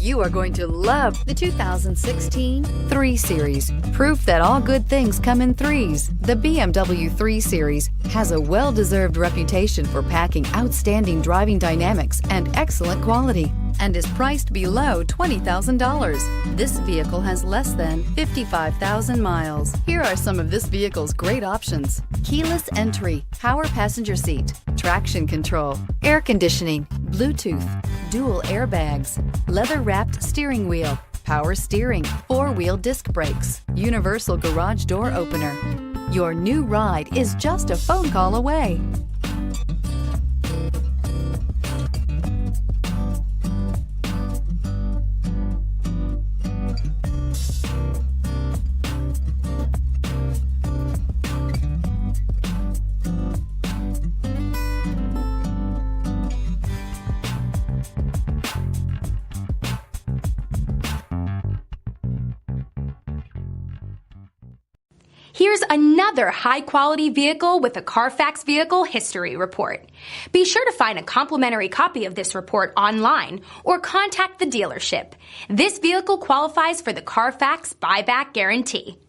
You are going to love the 2016 3 Series. Proof that all good things come in threes. The BMW 3 Series has a well-deserved reputation for packing outstanding driving dynamics and excellent quality, and is priced below $20,000. This vehicle has less than 55,000 miles. Here are some of this vehicle's great options: keyless entry, power passenger seat, traction control, air conditioning, Bluetooth, dual airbags, leather-wrapped steering wheel, power steering, 4-wheel disc brakes, universal garage door opener. Your new ride is just a phone call away. Here's another high-quality vehicle with a CARFAX Vehicle History Report. Be sure to find a complimentary copy of this report online or contact the dealership. This vehicle qualifies for the CARFAX Buyback Guarantee.